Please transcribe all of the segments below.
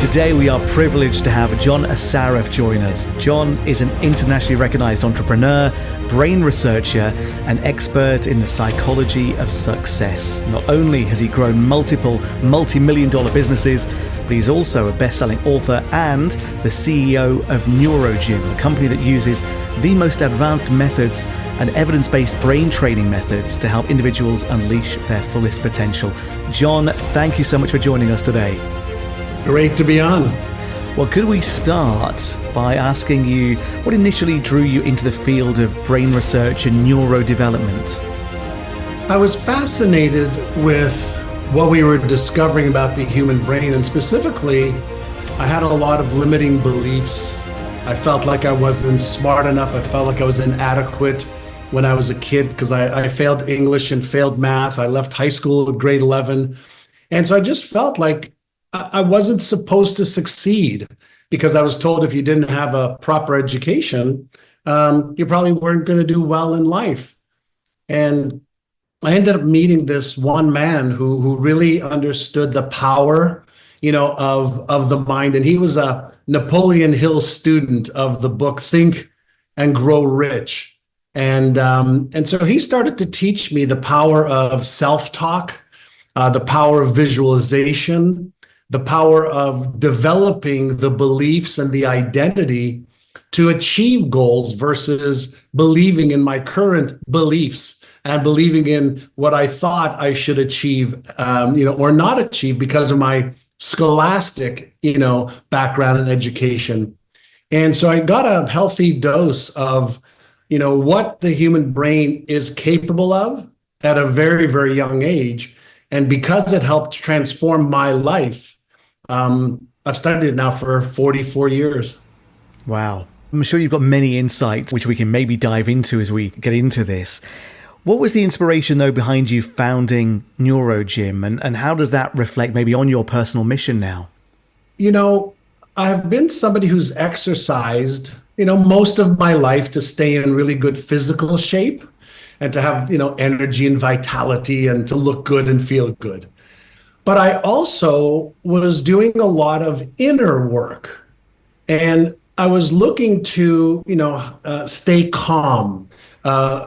Today we are privileged to have John Assaraf join us. John is an internationally recognized entrepreneur, brain researcher, and expert in the psychology of success. Not only has he grown multiple multi-million-dollar businesses, but he's also a best-selling author and the CEO of NeuroGym, a company that uses the most advanced methods and evidence-based brain training methods to help individuals unleash their fullest potential. John, thank you so much for joining us today. Great to be on. Well, could we start by asking you what initially drew you into the field of brain research and neurodevelopment? I was fascinated with what we were discovering about the human brain, and specifically, I had a lot of limiting beliefs. I felt like I wasn't smart enough. I felt like I was inadequate when I was a kid because I failed English and failed math. I left high school at grade 11. And so I just felt like I wasn't supposed to succeed because I was told if you didn't have a proper education, you probably weren't going to do well in life. And I ended up meeting this one man who really understood the power, of the mind. And he was a Napoleon Hill student of the book Think and Grow Rich. And so he started to teach me the power of self-talk, the power of visualization, the power of developing the beliefs and the identity to achieve goals versus believing in my current beliefs and believing in what I thought I should achieve, or not achieve because of my scholastic, background and education. And so I got a healthy dose of, what the human brain is capable of at a very, very young age. And because it helped transform my life, I've studied it now for 44 years. Wow. I'm sure you've got many insights, which we can maybe dive into as we get into this. What was the inspiration, though, behind you founding NeuroGym, and how does that reflect maybe on your personal mission now? I've been somebody who's exercised, most of my life to stay in really good physical shape and to have, energy and vitality and to look good and feel good. But I also was doing a lot of inner work, and I was looking to, stay calm,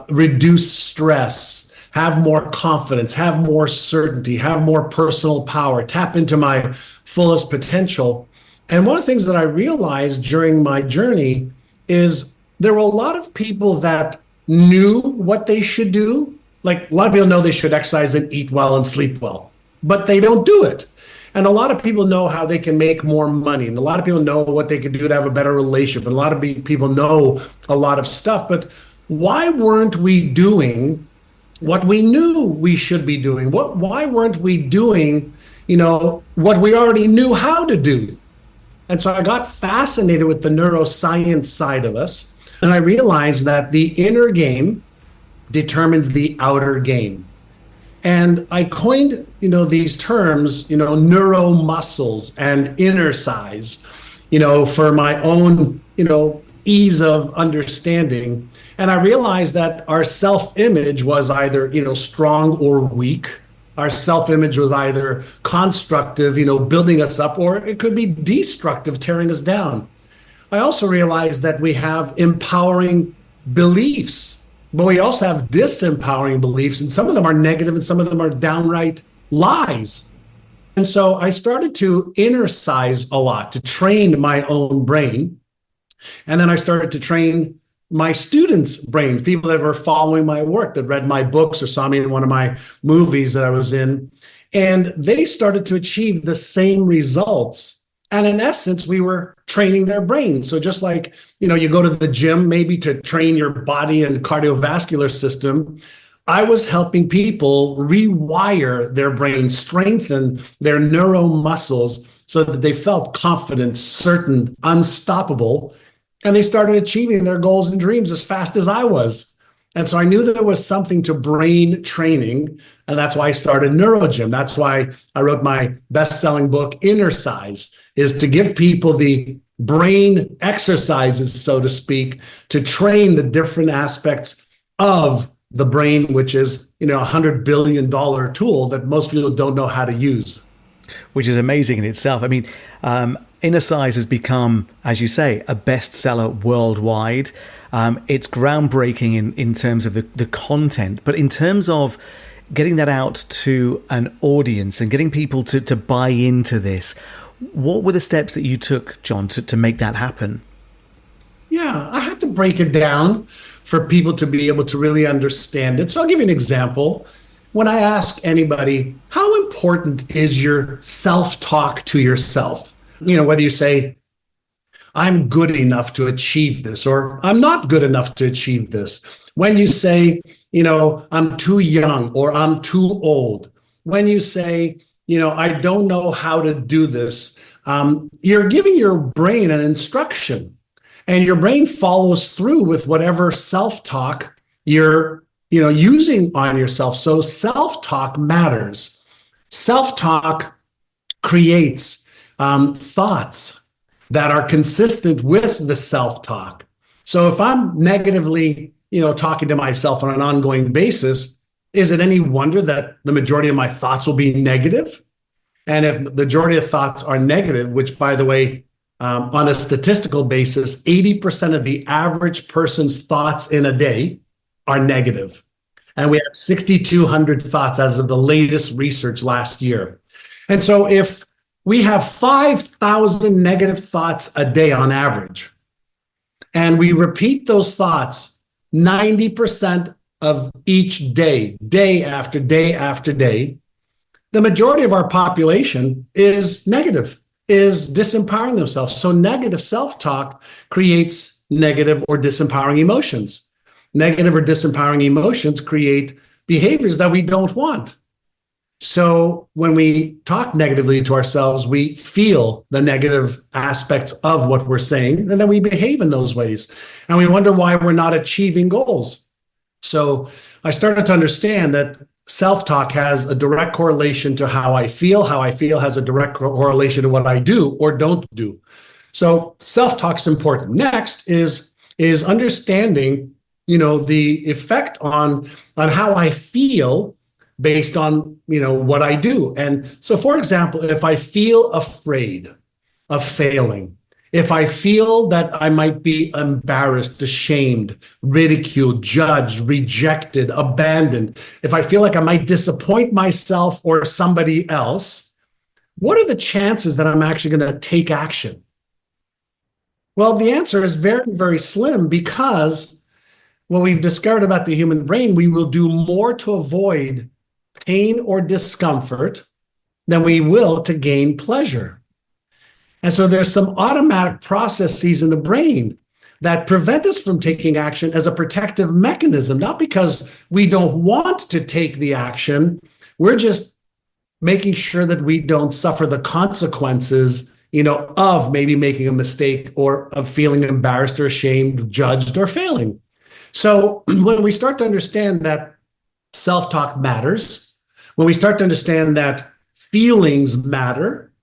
reduce stress, have more confidence, have more certainty, have more personal power, tap into my fullest potential. And one of the things that I realized during my journey is there were a lot of people that knew what they should do. Like a lot of people know they should exercise and eat well and sleep well, but they don't do it. And a lot of people know how they can make more money. And a lot of people know what they can do to have a better relationship. And a lot of people know a lot of stuff. But why weren't we doing what we knew we should be doing? Why weren't we doing, what we already knew how to do? And so I got fascinated with the neuroscience side of us. And I realized that the inner game determines the outer game. And I coined, these terms, neuromuscles and innercise, for my own, ease of understanding. And I realized that our self-image was either, strong or weak. Our self-image was either constructive, building us up, or it could be destructive, tearing us down. I also realized that we have empowering beliefs, but we also have disempowering beliefs, and some of them are negative and some of them are downright lies. And so I started to innercise a lot, to train my own brain. And then I started to train my students' brains, people that were following my work, that read my books or saw me in one of my movies that I was in. And they started to achieve the same results. And in essence, we were training their brains. So just like, you go to the gym maybe to train your body and cardiovascular system, I was helping people rewire their brain, strengthen their neuromuscles so that they felt confident, certain, unstoppable. And they started achieving their goals and dreams as fast as I was. And so I knew that there was something to brain training. And that's why I started NeuroGym. That's why I wrote my best-selling book, Innercise, is to give people the brain exercises, so to speak, to train the different aspects of the brain, which is, $100 billion tool that most people don't know how to use. which is amazing in itself. I mean, Innercise has become, as you say, a bestseller worldwide. It's groundbreaking in terms of the content, but in terms of getting that out to an audience and getting people to buy into this, what were the steps that you took, John, to make that happen? Yeah, I had to break it down for people to be able to really understand it. So I'll give you an example. When I ask anybody, how important is your self-talk to yourself? Whether you say, I'm good enough to achieve this, or I'm not good enough to achieve this. When you say, I'm too young, or I'm too old. When you say, I don't know how to do this, you're giving your brain an instruction, and your brain follows through with whatever self-talk you're using on yourself. So self-talk matters. Self-talk creates thoughts that are consistent with the self-talk. So if I'm negatively, talking to myself on an ongoing basis, is it any wonder that the majority of my thoughts will be negative? And if the majority of thoughts are negative, which, by the way, on a statistical basis, 80% of the average person's thoughts in a day are negative. And we have 6,200 thoughts as of the latest research last year. And so if we have 5,000 negative thoughts a day on average, and we repeat those thoughts 90% of each day, day after day after day, the majority of our population is negative, is disempowering themselves. So negative self-talk creates negative or disempowering emotions. Negative or disempowering emotions create behaviors that we don't want. So when we talk negatively to ourselves, we feel the negative aspects of what we're saying, and then we behave in those ways. And we wonder why we're not achieving goals. So I started to understand that self-talk has a direct correlation to how I feel. How I feel has a direct correlation to what I do or don't do. So self-talk is important. Next is understanding, the effect on how I feel based on, what I do. And so, for example, if I feel afraid of failing, if I feel that I might be embarrassed, ashamed, ridiculed, judged, rejected, abandoned, if I feel like I might disappoint myself or somebody else, what are the chances that I'm actually going to take action? Well, the answer is very, very slim, because what we've discovered about the human brain, we will do more to avoid pain or discomfort than we will to gain pleasure. And so there's some automatic processes in the brain that prevent us from taking action as a protective mechanism, not because we don't want to take the action. We're just making sure that we don't suffer the consequences, of maybe making a mistake or of feeling embarrassed or ashamed, judged, or failing. So when we start to understand that self-talk matters, when we start to understand that feelings matter,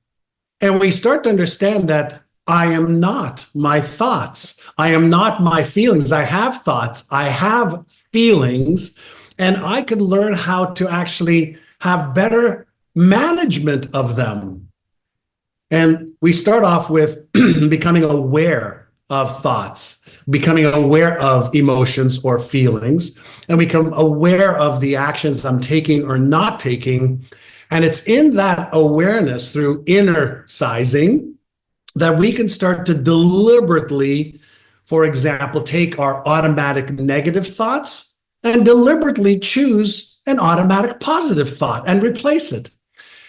and we start to understand that I am not my thoughts, I am not my feelings, I have thoughts, I have feelings, and I could learn how to actually have better management of them. And we start off with becoming aware of thoughts, becoming aware of emotions or feelings, and become aware of the actions I'm taking or not taking. And it's in that awareness through innersizing that we can start to deliberately, for example, take our automatic negative thoughts and deliberately choose an automatic positive thought and replace it.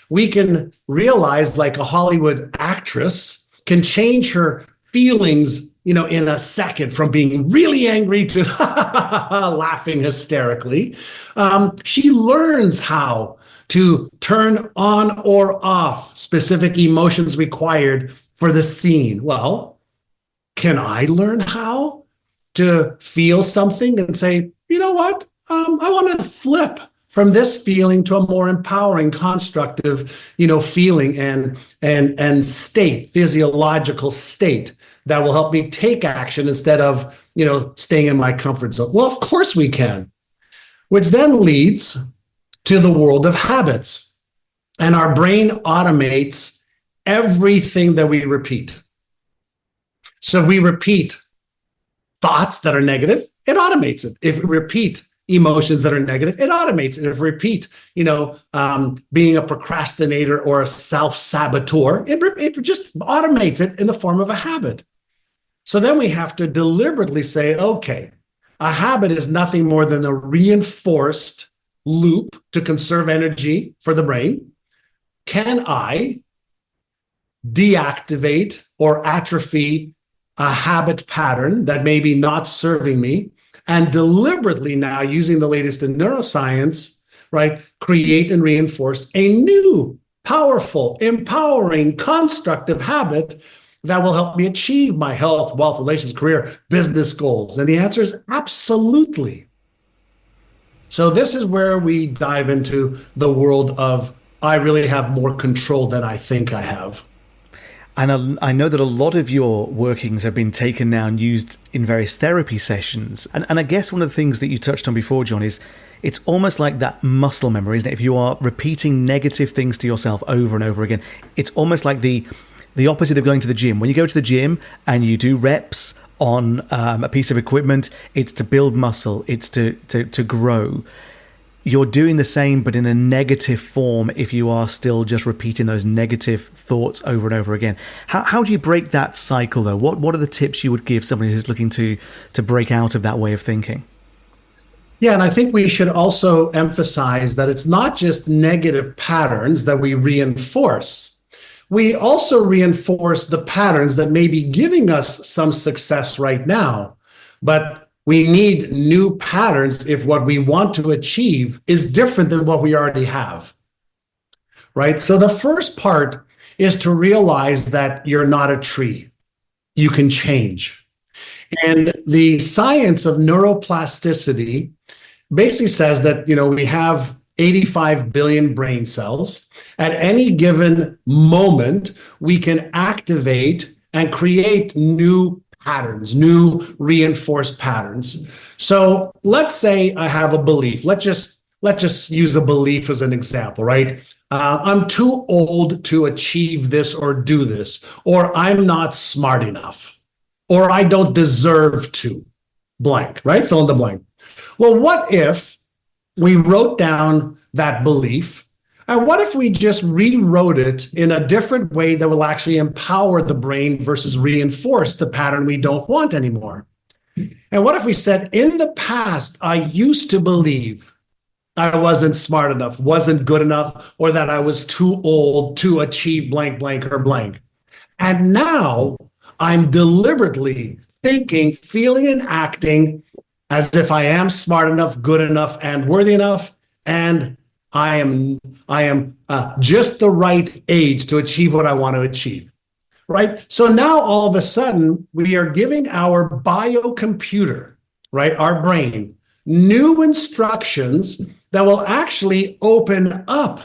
We can realize, like a Hollywood actress can change her feelings, in a second, from being really angry to laughing hysterically. She learns how to turn on or off specific emotions required for the scene. Well, can I learn how to feel something and say, you know what? I want to flip from this feeling to a more empowering, constructive, feeling and state, physiological state that will help me take action instead of, staying in my comfort zone. Well, of course we can, which then leads to the world of habits. And our brain automates everything that we repeat. So if we repeat thoughts that are negative, it automates it. If we repeat emotions that are negative, it automates it. If we repeat, being a procrastinator or a self-saboteur, it just automates it in the form of a habit. So then we have to deliberately say, okay, a habit is nothing more than a reinforced loop to conserve energy for the brain. Can I deactivate or atrophy a habit pattern that may be not serving me, and deliberately now, using the latest in neuroscience, right, create and reinforce a new, powerful, empowering, constructive habit that will help me achieve my health, wealth, relationships, career, business goals? And the answer is absolutely. So this is where we dive into the world of, I really have more control than I think I have. And I know that a lot of your workings have been taken now and used in various therapy sessions. And I guess one of the things that you touched on before, John, is it's almost like that muscle memory, isn't it? If you are repeating negative things to yourself over and over again, it's almost like the opposite of going to the gym. When you go to the gym and you do reps on a piece of equipment, it's to build muscle, it's to grow. You're doing the same, but in a negative form if you are still just repeating those negative thoughts over and over again. How do you break that cycle, though? What are the tips you would give somebody who's looking to break out of that way of thinking? Yeah, and I think we should also emphasize that it's not just negative patterns that we reinforce. We also reinforce the patterns that may be giving us some success right now, but we need new patterns if what we want to achieve is different than what we already have, right? So the first part is to realize that you're not a tree. You can change. And the science of neuroplasticity basically says that, we have 85 billion brain cells. At any given moment, we can activate and create new patterns, new reinforced patterns. So let's say I have a belief. Let's just use a belief as an example, right? I'm too old to achieve this or do this, or I'm not smart enough, or I don't deserve to, blank, right? Fill in the blank. Well, what if we wrote down that belief? And what if we just rewrote it in a different way that will actually empower the brain versus reinforce the pattern we don't want anymore? And what if we said, in the past, I used to believe I wasn't smart enough, wasn't good enough, or that I was too old to achieve blank, blank, or blank. And now I'm deliberately thinking, feeling, and acting as if I am smart enough, good enough, and worthy enough, and I am just the right age to achieve what I want to achieve, right? So now all of a sudden we are giving our biocomputer, right, our brain, new instructions that will actually open up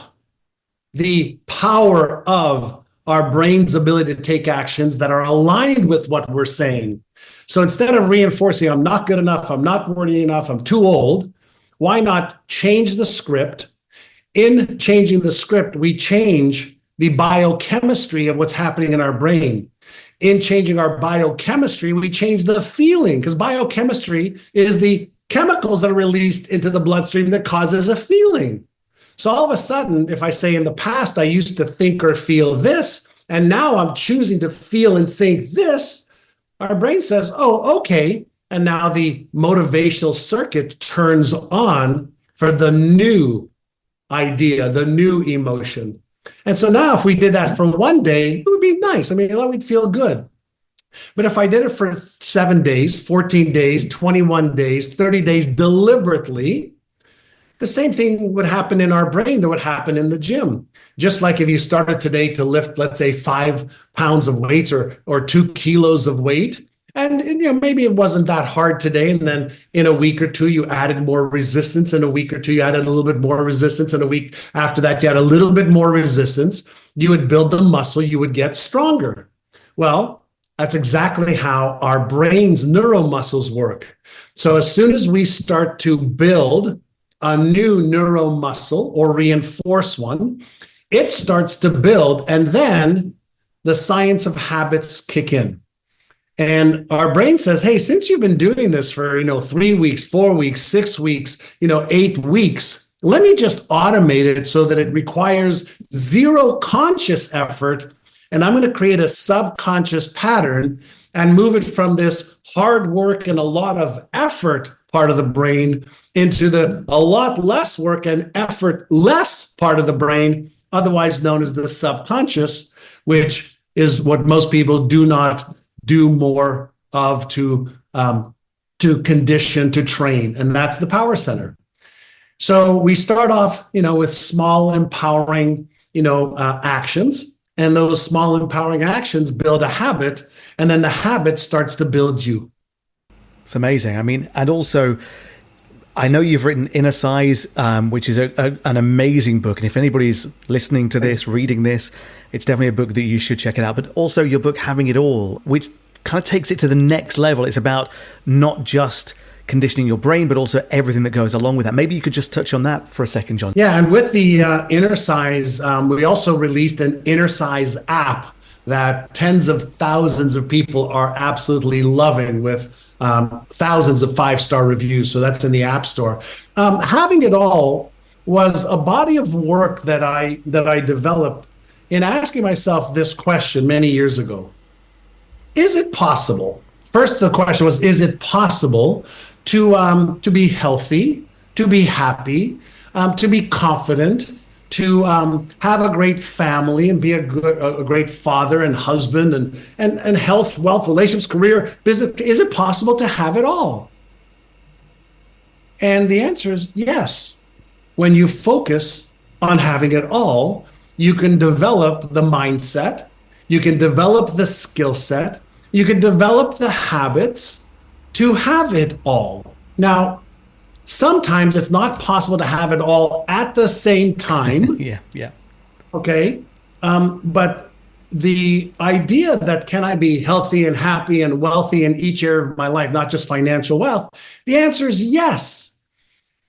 the power of our brain's ability to take actions that are aligned with what we're saying. So instead of reinforcing, I'm not good enough, I'm not worthy enough, I'm too old, why not change the script? In changing the script, we change the biochemistry of what's happening in our brain. In changing our biochemistry, we change the feeling, because biochemistry is the chemicals that are released into the bloodstream that causes a feeling. So all of a sudden, if I say in the past, I used to think or feel this, and now I'm choosing to feel and think this, our brain says, oh, okay. And now the motivational circuit turns on for the new idea, the new emotion. And so now if we did that for one day, it would be nice. I mean, we'd feel good. But if I did it for 7 days, 14 days, 21 days, 30 days deliberately, the same thing would happen in our brain that would happen in the gym. Just like if you started today to lift, let's say 5 pounds of weight or 2 kilos of weight, and maybe it wasn't that hard today, and then in a week or two you added more resistance, in a week or two you added a little bit more resistance, and a week after that you had a little bit more resistance, you would build the muscle, you would get stronger. Well, that's exactly how our brain's neuromuscles work. So as soon as we start to build a new neuromuscle or reinforce one, it starts to build, and then the science of habits kick in. And our brain says, hey, since you've been doing this for, 3 weeks, 4 weeks, 6 weeks, 8 weeks, let me just automate it so that it requires zero conscious effort. And I'm going to create a subconscious pattern and move it from this hard work and a lot of effort part of the brain into the a lot less work and effort less part of the brain, otherwise known as the subconscious, which is what most people do not do more of to condition, to train. And that's the power center. So we start off, with small empowering, actions. And those small empowering actions build a habit, and then the habit starts to build you. It's amazing. I mean, and also, I know you've written Innercise, which is an amazing book. And if anybody's listening to this, reading this, it's definitely a book that you should check it out. But also your book, Having It All, which kind of takes it to the next level. It's about not just conditioning your brain, but also everything that goes along with that. Maybe you could just touch on that for a second, John. Yeah, and with the Innercise, we also released an Innercise app that tens of thousands of people are absolutely loving, with thousands of 5-star reviews. So that's in the App Store. Having It All was a body of work that I developed in asking myself this question many years ago. Is it possible? First, the question was, is it possible to be healthy, to be happy, to be confident, to have a great family and be a great father and husband and health, wealth, relationships, career, business? Is it possible to have it all? And the answer is yes. When you focus on having it all, you can develop the mindset, you can develop the skill set, you can develop the habits to have it all. Now, sometimes it's not possible to have it all at the same time. Yeah. Okay. But the idea that can I be healthy and happy and wealthy in each area of my life, not just financial wealth, the answer is yes.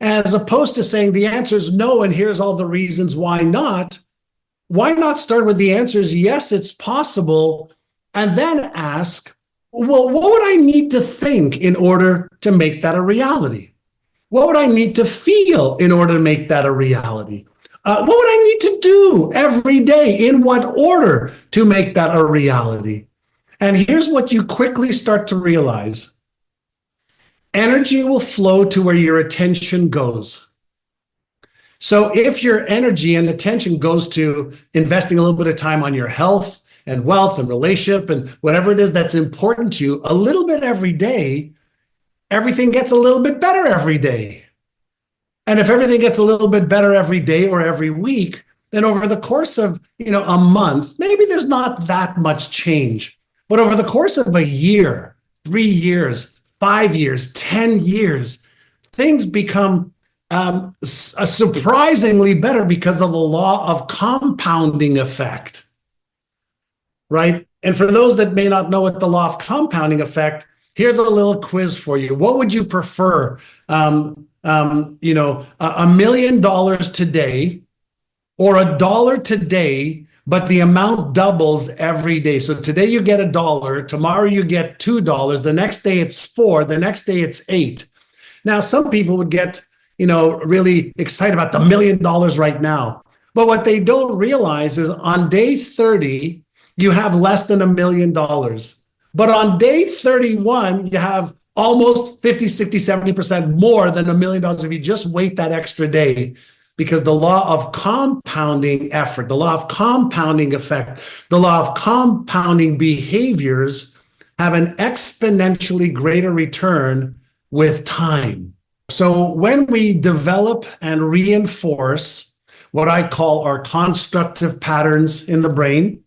As opposed to saying the answer is no, and here's all the reasons why not. Why not start with the answer is yes, it's possible, and then ask, well, what would I need to think in order to make that a reality? What would I need to feel in order to make that a reality? What would I need to do every day? In what order to make that a reality? And here's what you quickly start to realize. Energy will flow to where your attention goes. So if your energy and attention goes to investing a little bit of time on your health and wealth and relationship and whatever it is that's important to you a little bit every day, everything gets a little bit better every day. And if everything gets a little bit better every day or every week, then over the course of, a month, maybe there's not that much change. But over the course of a year, 3 years, 5 years, 10 years, things become surprisingly better because of the law of compounding effect, right? And for those that may not know what the law of compounding effect, here's a little quiz for you. What would you prefer? $1 million today or $1 today, but the amount doubles every day. So today you get $1, tomorrow you get $2, the next day it's $4, the next day it's $8. Now, some people would get, really excited about the $1 million right now. But what they don't realize is on day 30, you have less than $1 million. But on day 31, you have almost 50, 60, 70% more than $1 million if you just wait that extra day, because the law of compounding effort, the law of compounding effect, the law of compounding behaviors have an exponentially greater return with time. So when we develop and reinforce what I call our constructive patterns in the brain,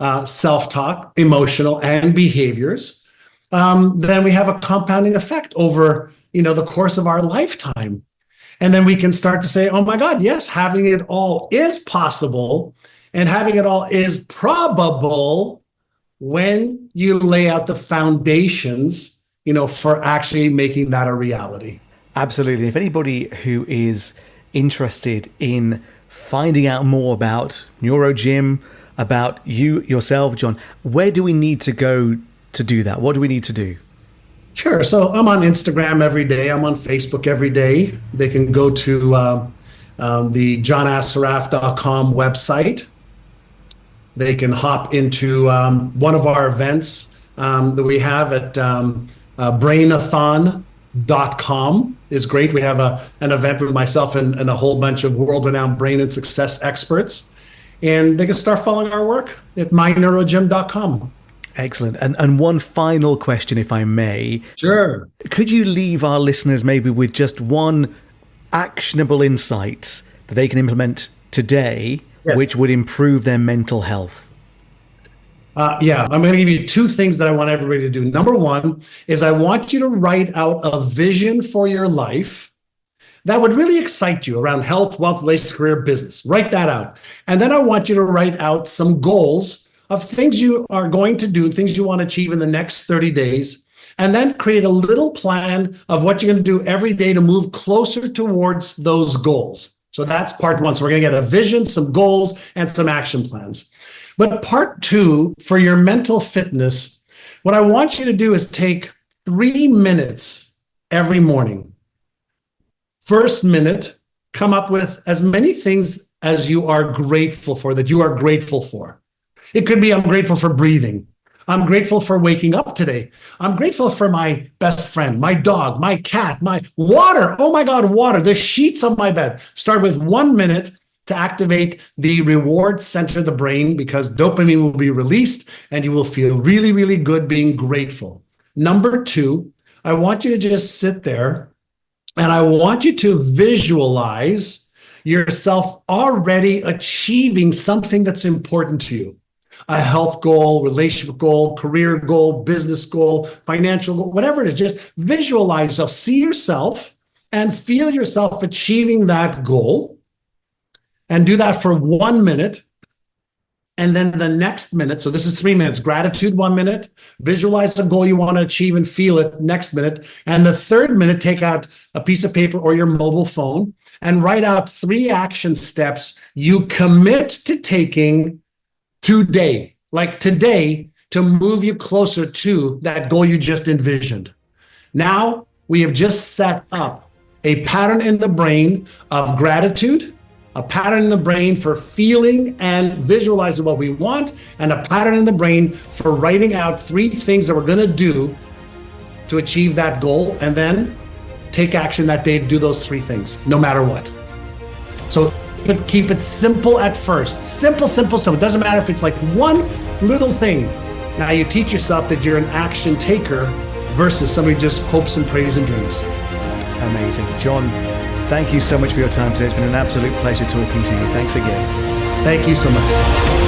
self-talk, emotional, and behaviors, then we have a compounding effect over, the course of our lifetime. And then we can start to say, oh my God, yes, having it all is possible, and having it all is probable when you lay out the foundations, for actually making that a reality. Absolutely. If anybody who is interested in finding out more about NeuroGym, about you yourself, John, where do we need to go to do that? What do we need to do? Sure. So I'm on Instagram every day. I'm on Facebook every day. They can go to the johnassaraf.com website. They can hop into one of our events that we have at brainathon.com is great. We have an event with myself and a whole bunch of world-renowned brain and success experts. And they can start following our work at myneurogym.com. Excellent. And one final question, if I may. Sure. Could you leave our listeners maybe with just one actionable insight that they can implement today, Yes. which would improve their mental health? Yeah, I'm going to give you two things that I want everybody to do. Number one is I want you to write out a vision for your life that would really excite you around health, wealth, relationships, career, business. Write that out. And then I want you to write out some goals of things you are going to do, things you want to achieve in the next 30 days, and then create a little plan of what you're going to do every day to move closer towards those goals. So that's part one. So we're going to get a vision, some goals, and some action plans. But part two, for your mental fitness, what I want you to do is take 3 minutes every morning. First minute, come up with as many things as you are grateful for, that you are grateful for. It could be, I'm grateful for breathing. I'm grateful for waking up today. I'm grateful for my best friend, my dog, my cat, my water. Oh my God, water, the sheets of my bed. Start with 1 minute to activate the reward center of the brain, because dopamine will be released and you will feel really, really good being grateful. Number two, I want you to just sit there and I want you to visualize yourself already achieving something that's important to you. A health goal, relationship goal, career goal, business goal, financial goal, whatever it is, just visualize yourself, see yourself and feel yourself achieving that goal, and do that for 1 minute. And then the next minute, so this is 3 minutes, gratitude 1 minute, visualize the goal you want to achieve and feel it next minute. And the third minute, take out a piece of paper or your mobile phone and write out 3 action steps you commit to taking today, like today, to move you closer to that goal you just envisioned. Now we have just set up a pattern in the brain of gratitude, a pattern in the brain for feeling and visualizing what we want, and a pattern in the brain for writing out 3 things that we're going to do to achieve that goal, and then take action that day to do those 3 things, no matter what. So keep it simple at first. Simple, simple, simple. It doesn't matter if it's like one little thing. Now you teach yourself that you're an action taker versus somebody who just hopes and prays and dreams. Amazing. John, thank you so much for your time today. It's been an absolute pleasure talking to you. Thanks again. Thank you so much.